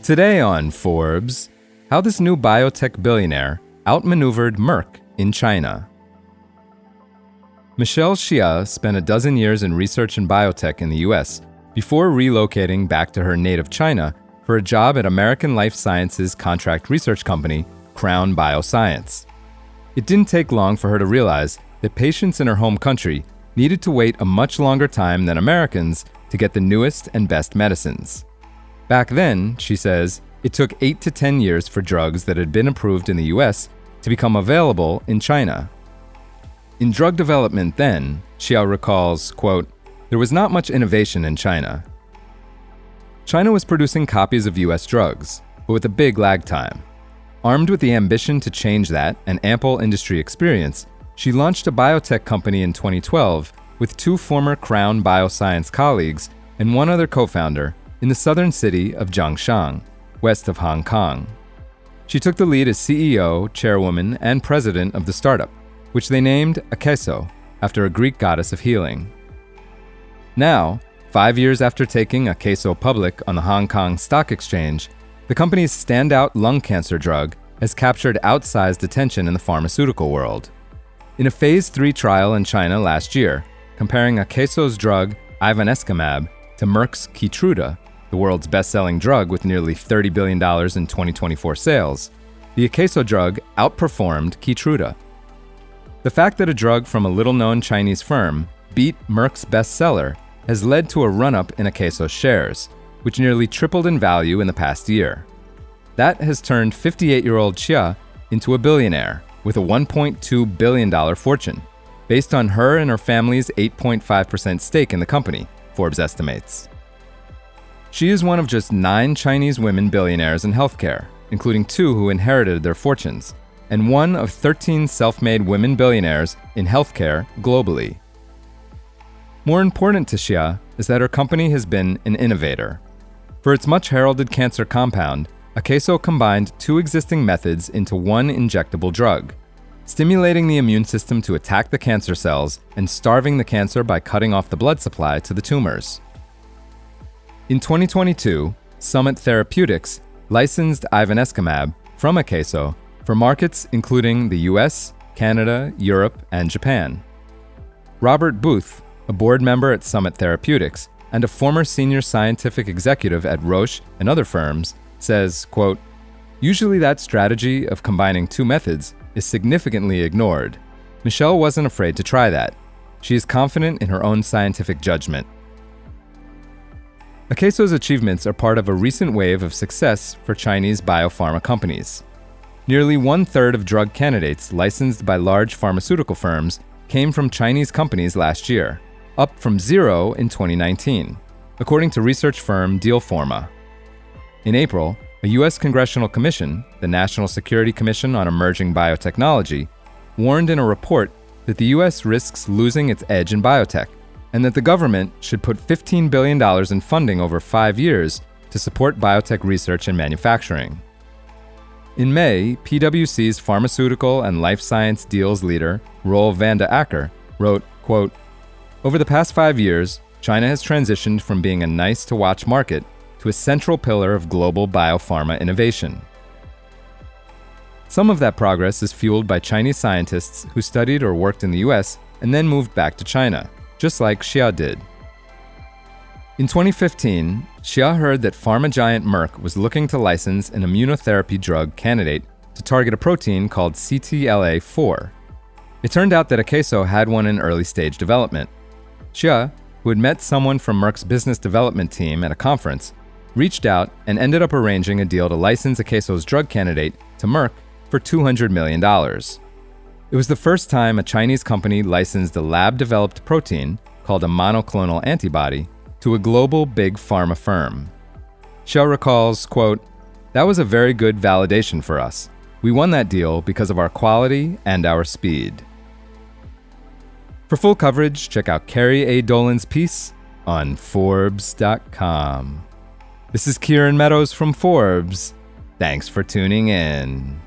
Today on Forbes, how this new biotech billionaire outmaneuvered Merck in China. Michelle Xia spent a dozen years in research and biotech in the US before relocating back to her native China for a job at American life sciences contract research company Crown Bioscience. It didn't take long for her to realize that patients in her home country needed to wait a much longer time than Americans to get the newest and best medicines. Back then, she says, it took 8 to 10 years for drugs that had been approved in the US to become available in China. In drug development then, Xia recalls, quote, there was not much innovation in China. China was producing copies of US drugs, but with a big lag time. Armed with the ambition to change that and ample industry experience, she launched a biotech company in 2012 with 2 former Crown Bioscience colleagues and 1 other co-founder in the southern city of Zhongshan, west of Hong Kong. She took the lead as CEO, chairwoman, and president of the startup, which they named Aqueso, after a Greek goddess of healing. Now, 5 years after taking Aqueso public on the Hong Kong Stock Exchange, the company's standout lung cancer drug has captured outsized attention in the pharmaceutical world. In a phase 3 trial in China last year, comparing Aqueso's drug ivonescimab to Merck's Keytruda, the world's best-selling drug with nearly $30 billion in 2024 sales, the Aqueso drug outperformed Keytruda. The fact that a drug from a little-known Chinese firm beat Merck's bestseller has led to a run-up in Aqueso's shares, which nearly tripled in value in the past year. That has turned 58-year-old Xia into a billionaire with a $1.2 billion fortune, based on her and her family's 8.5% stake in the company, Forbes estimates. She is one of just 9 Chinese women billionaires in healthcare, including 2 who inherited their fortunes, and 1 of 13 self-made women billionaires in healthcare globally. More important to Xia is that her company has been an innovator. For its much heralded cancer compound, Aqueso combined 2 existing methods into 1 injectable drug, stimulating the immune system to attack the cancer cells and starving the cancer by cutting off the blood supply to the tumors. In 2022, Summit Therapeutics licensed ivonescimab from Aqueso for markets including the US, Canada, Europe, and Japan. Robert Booth, a board member at Summit Therapeutics and a former senior scientific executive at Roche and other firms, says, quote, usually that strategy of combining 2 methods is significantly ignored. Michelle wasn't afraid to try that. She is confident in her own scientific judgment. Aqueso's achievements are part of a recent wave of success for Chinese biopharma companies. Nearly 1/3 of drug candidates licensed by large pharmaceutical firms came from Chinese companies last year, up from 0 in 2019, according to research firm Dealforma. In April, a U.S. congressional commission, the National Security Commission on Emerging Biotechnology, warned in a report that the U.S. risks losing its edge in biotech, and that the government should put $15 billion in funding over 5 years to support biotech research and manufacturing. In May, PwC's pharmaceutical and life science deals leader, Roel van de Acker, wrote, quote, over the past 5 years, China has transitioned from being a nice-to-watch market to a central pillar of global biopharma innovation. Some of that progress is fueled by Chinese scientists who studied or worked in the US and then moved back to China, just like Xia did. In 2015, Xia heard that pharma giant Merck was looking to license an immunotherapy drug candidate to target a protein called CTLA-4. It turned out that Aqueso had one in early stage development. Xia, who had met someone from Merck's business development team at a conference, reached out and ended up arranging a deal to license Aqueso's drug candidate to Merck for $200 million. It was the first time a Chinese company licensed a lab-developed protein, called a monoclonal antibody, to a global big pharma firm. Xia recalls, quote, that was a very good validation for us. We won that deal because of our quality and our speed. For full coverage, check out Carrie A. Dolan's piece on Forbes.com. This is Kieran Meadows from Forbes. Thanks for tuning in.